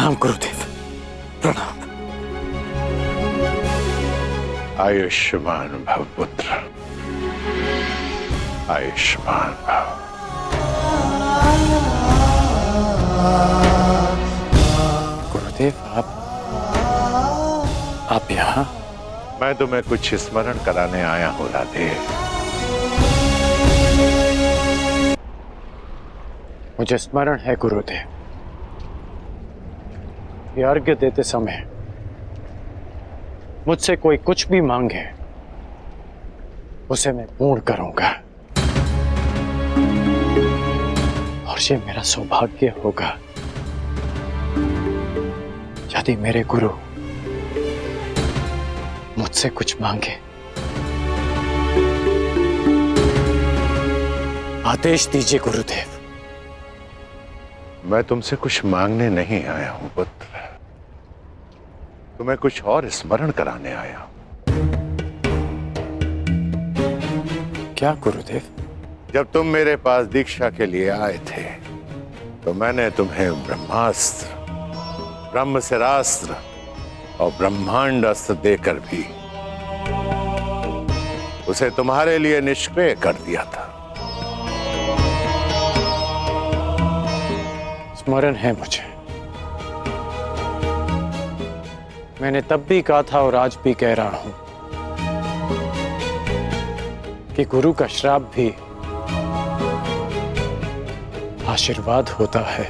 प्रणाम गुरुदेव, प्रणाम। आयुष्मान भव पुत्र, आयुष्मान भव। गुरुदेव आप यहाँ? मैं तुम्हें कुछ स्मरण कराने आया हूँ राधे। मुझे स्मरण है गुरुदेव, ये अर्घ्य देते समय मुझसे कोई कुछ भी मांगे उसे मैं पूर्ण करूंगा, और ये मेरा सौभाग्य होगा यदि मेरे गुरु मुझसे कुछ मांगे। आदेश दीजिए गुरुदेव। मैं तुमसे कुछ मांगने नहीं आया हूं पुत्र, तुम्हें कुछ और स्मरण कराने आया हूं। क्या गुरुदेव? जब तुम मेरे पास दीक्षा के लिए आए थे तो मैंने तुम्हें ब्रह्मास्त्र, ब्रह्मशिरास्त्र और ब्रह्मांड अस्त्र देकर भी उसे तुम्हारे लिए निष्क्रिय कर दिया था। स्मरण है मुझे, मैंने तब भी कहा था और आज भी कह रहा हूं कि गुरु का श्राप भी आशीर्वाद होता है।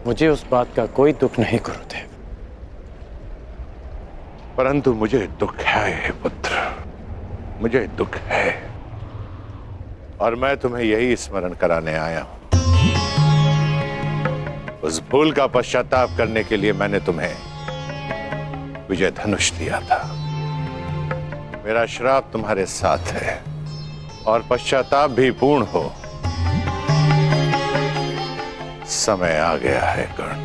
मुझे उस बात का कोई दुख नहीं गुरुदेव। परंतु मुझे दुख है पुत्र, मुझे दुख है, और मैं तुम्हें यही स्मरण कराने आया हूं। उस भूल का पश्चाताप करने के लिए मैंने तुम्हें विजय धनुष दिया था। मेरा श्राप तुम्हारे साथ है और पश्चाताप भी पूर्ण हो। समय आ गया है कर्ण,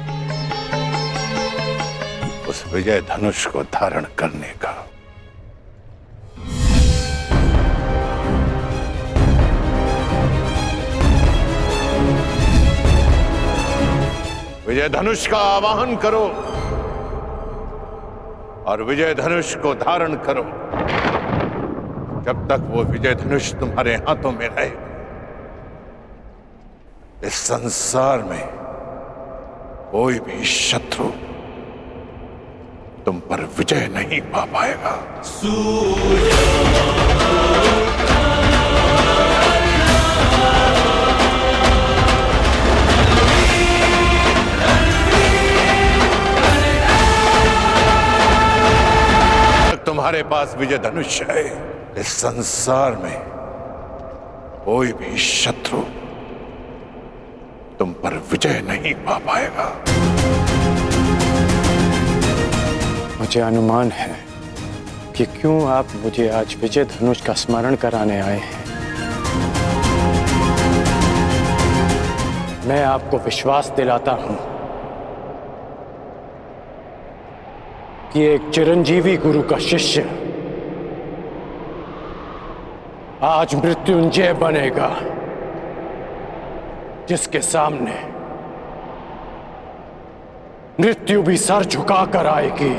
उस विजय धनुष को धारण करने का। विजय धनुष का आवाहन करो और विजय धनुष को धारण करो। जब तक वो विजय धनुष तुम्हारे हाथों में रहे, इस संसार में कोई भी शत्रु तुम पर विजय नहीं पा पाएगा। तुम्हारे पास विजय धनुष है, इस संसार में कोई भी शत्रु तुम पर विजय नहीं पा पाएगा। मुझे अनुमान है कि क्यों आप मुझे आज विजय धनुष का स्मरण कराने आए हैं। मैं आपको विश्वास दिलाता हूं कि एक चिरंजीवी गुरु का शिष्य आज मृत्युंजय बनेगा, जिसके सामने मृत्यु भी सर झुकाकर आएगी।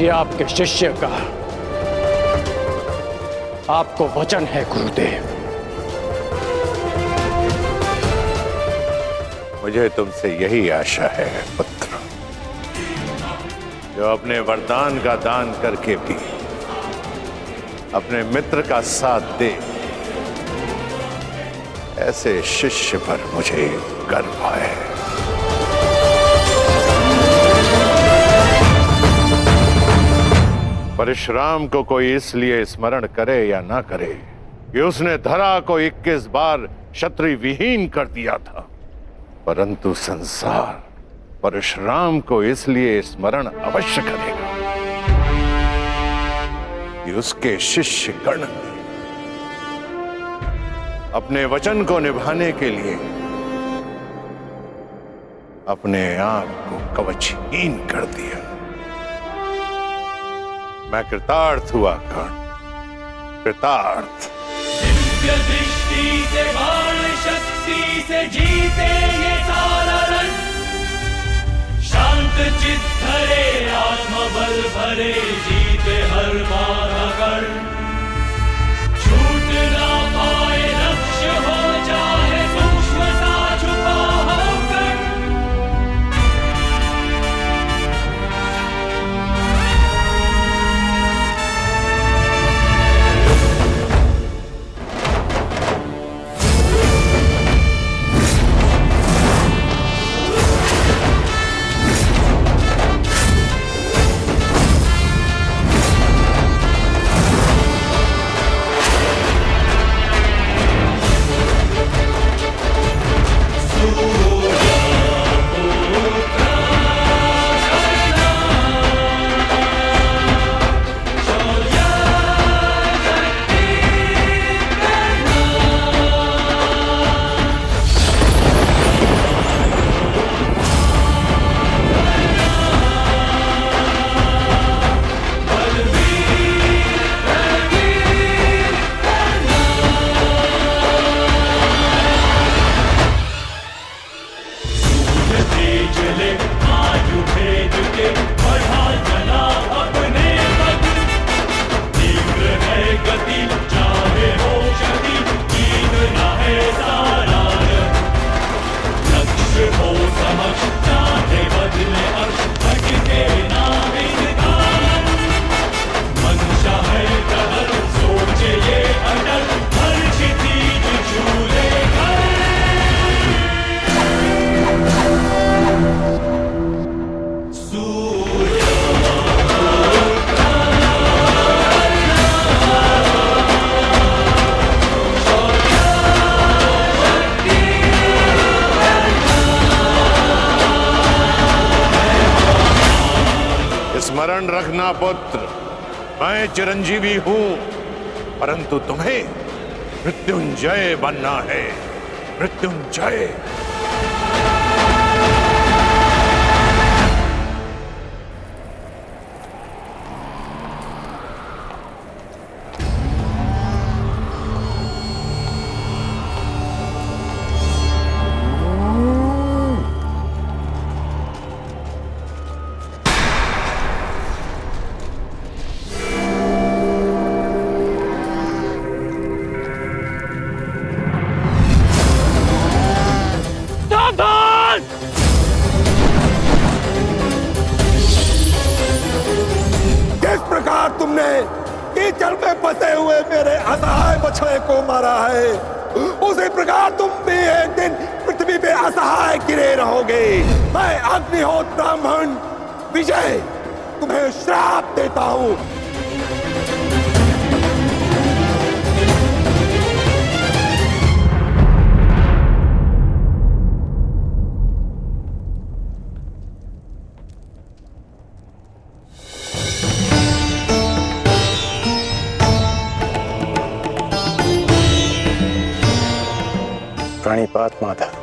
ये आपके शिष्य का आपको वचन है गुरुदेव। मुझे तुमसे यही आशा है पुत्र, जो अपने वरदान का दान करके भी अपने मित्र का साथ दे। ऐसे शिष्य पर मुझे गर्व है। परशुराम को कोई इसलिए स्मरण करे या ना करे कि उसने धरा को 21 बार क्षत्रिय विहीन कर दिया था, परंतु संसार परशुराम को इसलिए स्मरण अवश्य करेगा कि उसके शिष्य गण ने अपने वचन को निभाने के लिए अपने आप को कवचहीन कर दिया। मैं कृतार्थ हुआ कर्ण, कृतार्थ। दिव्य दृष्टि से बाण शक्ति से जीते ये सारा रण, शांत चित धरे आत्मबल भरे जीते हर बाधा कण, छूट ना पाए लक्ष्य हो चाहे सूक्ष्म सा छुपा हो कण। स्मरण रखना पुत्र, मैं चिरंजीवी हूं, परंतु तुम्हें मृत्युंजय बनना है। मृत्युंजय। किस प्रकार तुमने कीचड़ में फंसे हुए मेरे असहाय बछड़े को मारा है, उसी प्रकार तुम भी एक दिन पृथ्वी पे असहाय गिरे रहोगे। मैं अग्निहोत्र ब्राह्मण विजय तुम्हें श्राप देता हूं। प्रणिपात माधव।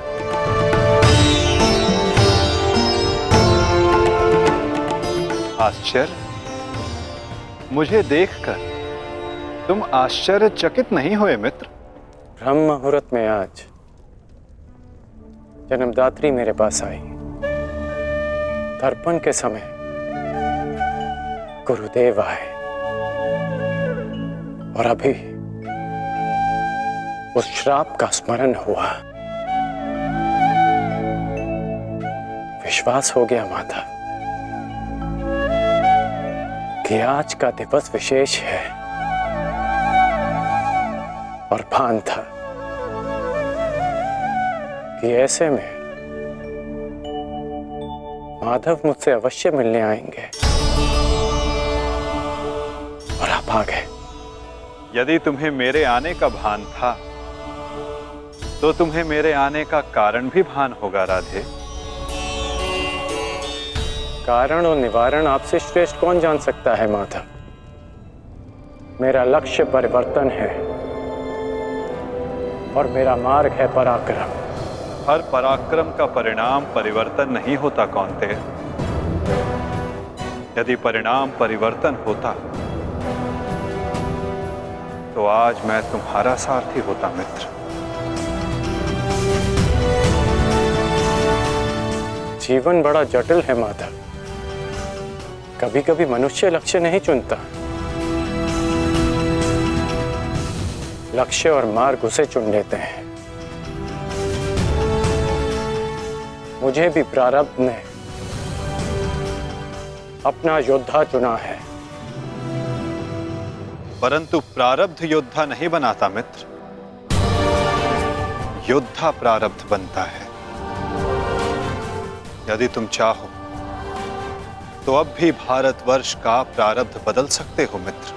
आश्चर्य? मुझे देखकर तुम आश्चर्यचकित नहीं हुए मित्र? ब्रह्म मुहूर्त में आज जन्मदात्री मेरे पास आई। तर्पण के समय गुरुदेव आए और अभी उस श्राप का स्मरण हुआ। विश्वास हो गया माता कि आज का दिवस विशेष है, और भान था कि ऐसे में माधव मुझसे अवश्य मिलने आएंगे, और आप आ गए। यदि तुम्हें मेरे आने का भान था तो तुम्हें मेरे आने का कारण भी भान होगा राधे। कारण और निवारण आपसे श्रेष्ठ कौन जान सकता है माधव। मेरा लक्ष्य परिवर्तन है और मेरा मार्ग है पराक्रम। हर पराक्रम का परिणाम परिवर्तन नहीं होता कौन्तेय। यदि परिणाम परिवर्तन होता तो आज मैं तुम्हारा सारथी होता मित्र। जीवन बड़ा जटिल है माधव। कभी कभी मनुष्य लक्ष्य नहीं चुनता, लक्ष्य और मार्ग उसे चुन लेते हैं। मुझे भी प्रारब्ध ने अपना योद्धा चुना है। परंतु प्रारब्ध योद्धा नहीं बनाता मित्र, योद्धा प्रारब्ध बनता है। यदि तुम चाहो तो अब भी भारतवर्ष का प्रारब्ध बदल सकते हो मित्र।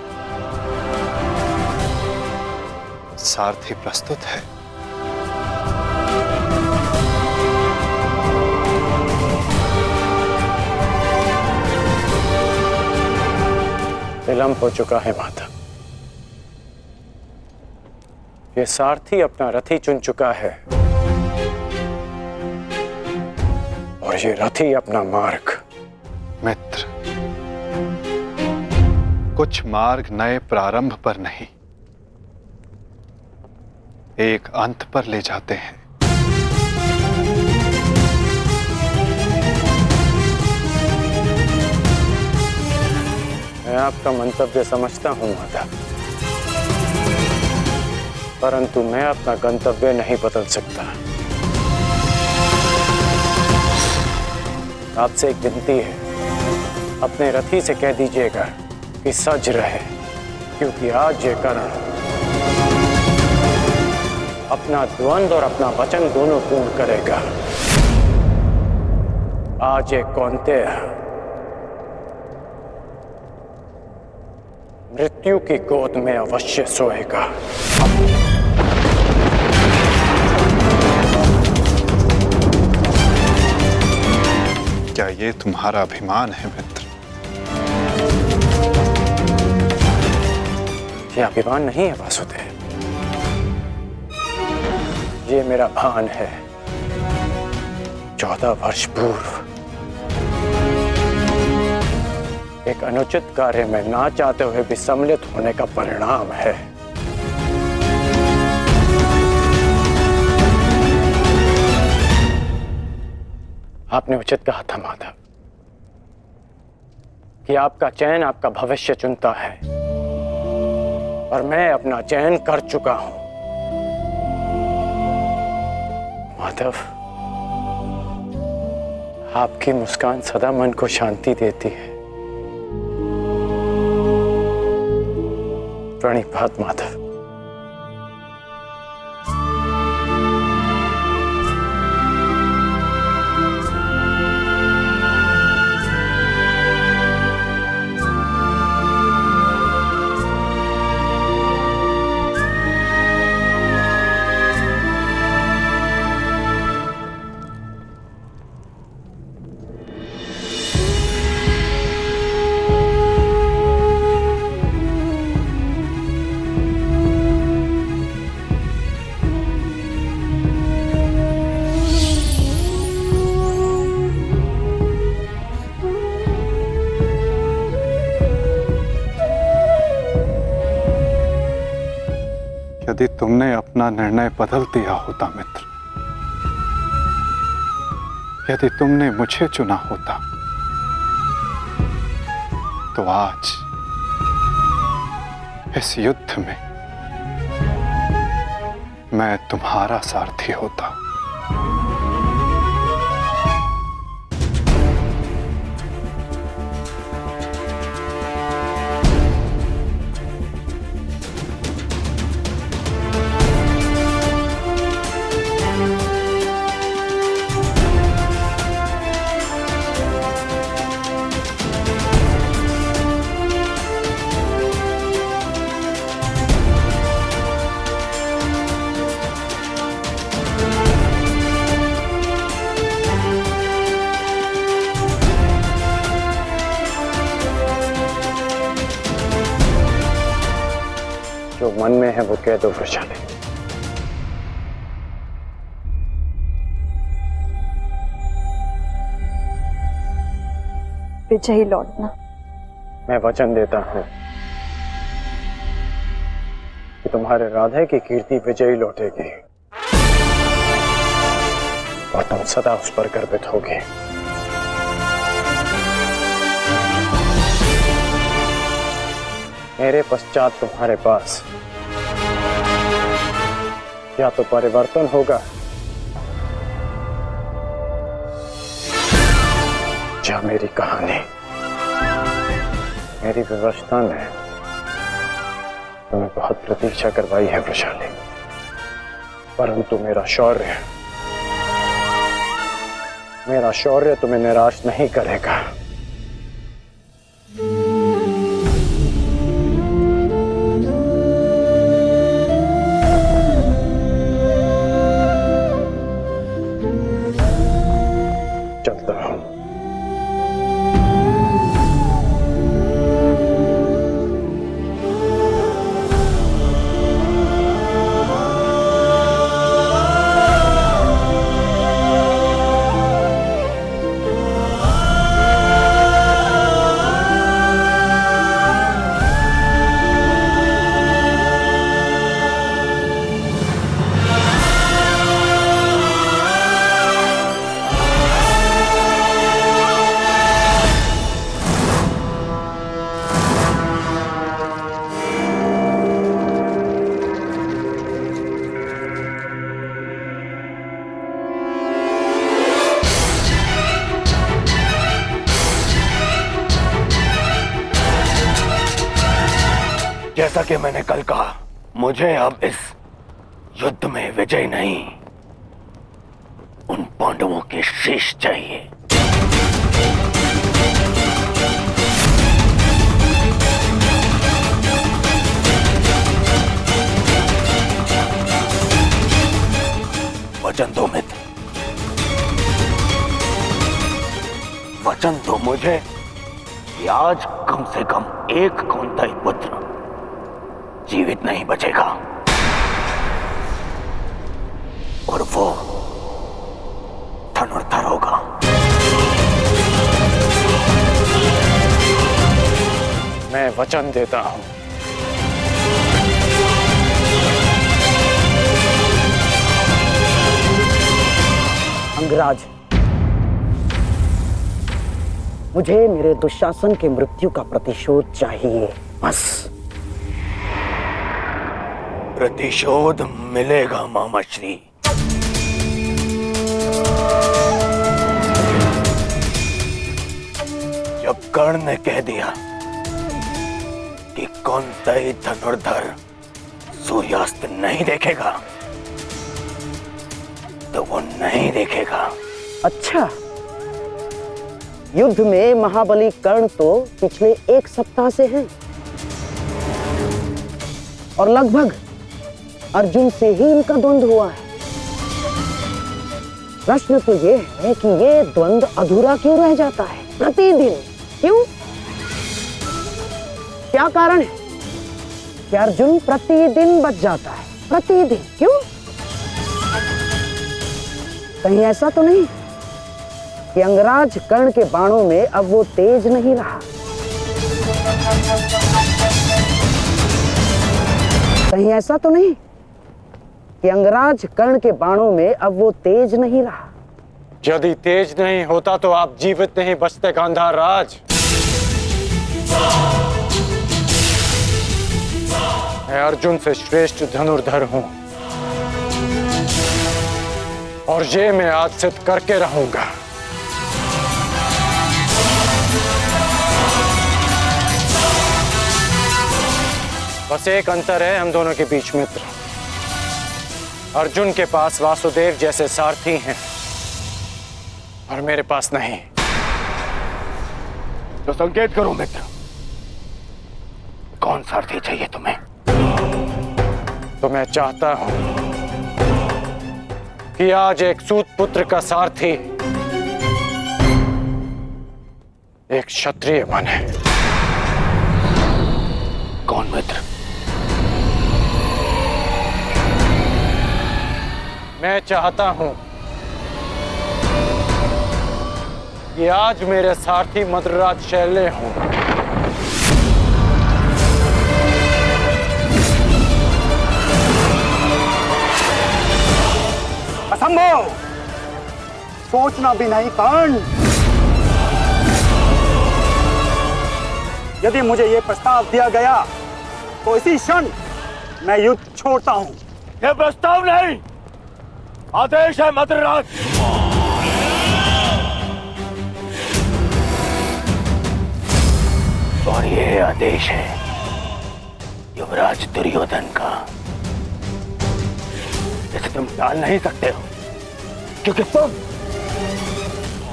सारथी प्रस्तुत है। विलंब हो चुका है माधव। ये सारथी अपना रथी चुन चुका है और ये रथी अपना मार्ग। मित्र, कुछ मार्ग नए प्रारंभ पर नहीं, एक अंत पर ले जाते हैं। मैं आपका मंतव्य समझता हूं माधव, परंतु मैं अपना गंतव्य नहीं बदल सकता। आपसे एक विनती है, अपने रथी से कह दीजिएगा कि सज रहे, क्योंकि आज ये कर्ण अपना द्वंद्व और अपना वचन दोनों पूर्ण करेगा। आज ये कौन्तेय मृत्यु की गोद में अवश्य सोएगा। क्या ये तुम्हारा अभिमान है मित्र? ये अभिमान नहीं है वासुदेव, ये मेरा भान है। 14 वर्ष पूर्व एक अनुचित कार्य में ना चाहते हुए भी सम्मिलित होने का परिणाम है। आपने उचित कहा था माधव कि आपका चयन आपका भविष्य चुनता है, और मैं अपना चयन कर चुका हूं। माधव, आपकी मुस्कान सदा मन को शांति देती है। प्रणिपात माधव। यदि तुमने अपना निर्णय बदल दिया होता मित्र, यदि तुमने मुझे चुना होता, तो आज इस युद्ध में मैं तुम्हारा सारथी होता। जो मन में है वो कह दो वृषाली। विजयी लौटना। मैं वचन देता हूं तुम्हारे राधे की कीर्ति विजयी लौटेगी और तुम सदा उस पर गर्वित होगे। मेरे पश्चात तुम्हारे पास या तो परिवर्तन होगा या मेरी कहानी। मेरी व्यवस्था ने तुम्हें बहुत प्रतीक्षा करवाई है वृषाली, परंतु मेरा शौर्य तुम्हें निराश नहीं करेगा। चलता हूं। जैसा कि मैंने कल कहा, मुझे अब इस युद्ध में विजय नहीं, उन पांडवों के शीश चाहिए। वचन दो मित्र, वचन दो मुझे कि आज कम से कम एक कौंतेय पुत्र जीवित नहीं बचेगा और वो धनुर्धर होगा। मैं वचन देता हूं। अंगराज, मुझे मेरे दुशासन के मृत्यु का प्रतिशोध चाहिए, बस। प्रतिशोध मिलेगा मामाश्री। जब कर्ण ने कह दिया कि कौंतेय धनुर्धर सूर्यास्त नहीं देखेगा, तो वो नहीं देखेगा। अच्छा, युद्ध में महाबली कर्ण तो पिछले 1 सप्ताह से हैं और लगभग अर्जुन से ही इनका द्वंद्व हुआ है। प्रश्न तो ये है कि ये द्वंद्व अधूरा क्यों रह जाता है प्रतिदिन? क्यों? क्या कारण है कि अर्जुन प्रतिदिन बच जाता है? प्रतिदिन क्यों? कहीं ऐसा तो नहीं कि अंगराज कर्ण के बाणों में अब वो तेज नहीं रहा? कहीं ऐसा तो नहीं कि अंगराज कर्ण के बाणों में अब वो तेज नहीं रहा? यदि तेज नहीं होता तो आप जीवित नहीं बचते गांधार राज। मैं अर्जुन से श्रेष्ठ धनुर्धर हूं और ये मैं आज सिद्ध करके रहूंगा। बस एक अंतर है हम दोनों के बीच मित्र। अर्जुन के पास वासुदेव जैसे सारथी हैं और मेरे पास नहीं। तो संकेत करो मित्र, कौन सारथी चाहिए तुम्हें? तो मैं चाहता हूं कि आज एक सूत पुत्र का सारथी एक क्षत्रिय बने। कौन मित्र? मैं चाहता हूं कि आज मेरे सारथी मद्रराज शैल्य हों। असंभव, सोचना भी नहीं कर्ण। यदि मुझे यह प्रस्ताव दिया गया तो इसी क्षण मैं युद्ध छोड़ता हूं। यह प्रस्ताव नहीं, आदेश है मद्रराज। और यह आदेश है युवराज दुर्योधन का। इसे तुम टाल नहीं सकते हो, क्योंकि तुम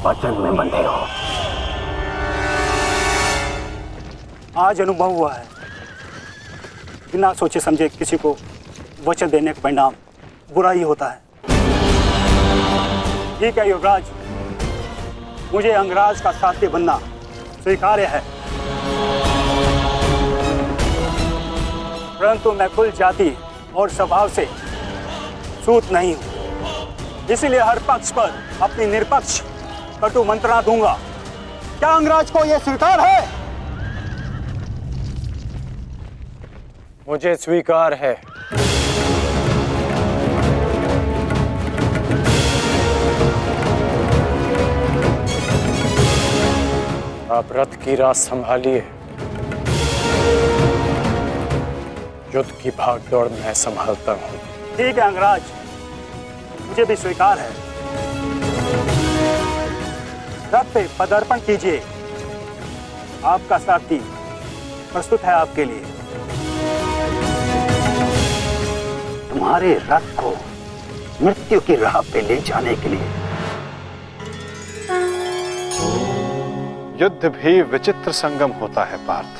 वचन में बंधे हो। आज अनुभव हुआ है, बिना सोचे समझे किसी को वचन देने का परिणाम बुरा ही होता है। ठीक है युवराज, मुझे अंगराज का साथी बनना स्वीकार्य है, परंतु मैं कुल जाति और स्वभाव से सूत नहीं हूं, इसीलिए हर पक्ष पर अपनी निरपक्ष कटु मंत्रणा दूंगा। क्या अंगराज को यह स्वीकार है? मुझे स्वीकार है। आप रथ की राह संभालिए, युद्ध की भागदौड़ मैं संभालता हूं। ठीक है अंगराज, मुझे भी स्वीकार है। रथ पे पदार्पण कीजिए, आपका सारथी प्रस्तुत है आपके लिए। तुम्हारे रथ को मृत्यु की राह पे ले जाने के लिए। युद्ध भी विचित्र संगम होता है पार्थ।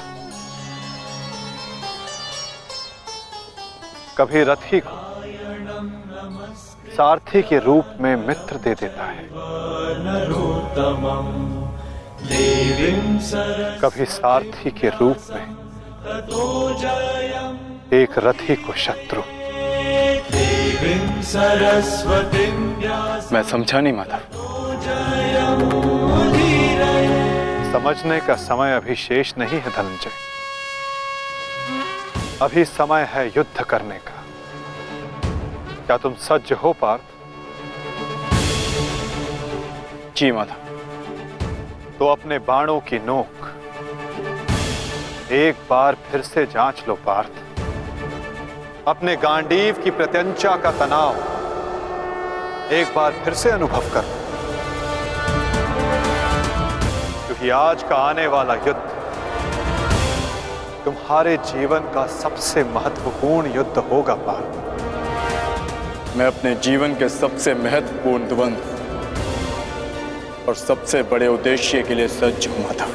कभी रथी को सारथी के रूप में मित्र दे देता है, कभी सारथी के रूप में एक रथी को शत्रु। मैं समझा नहीं माता। समझने का समय अभी शेष नहीं है धनंजय। अभी समय है युद्ध करने का। क्या तुम सज्ज हो पार्थ? जी माता। तो अपने बाणों की नोक एक बार फिर से जांच लो पार्थ। अपने गांडीव की प्रत्यंचा का तनाव एक बार फिर से अनुभव कर, क्योंकि आज का आने वाला युद्ध तुम्हारे जीवन का सबसे महत्वपूर्ण युद्ध होगा पार्थ। मैं अपने जीवन के सबसे महत्वपूर्ण द्वंद्व और सबसे बड़े उद्देश्य के लिए सज्ज हूं माता।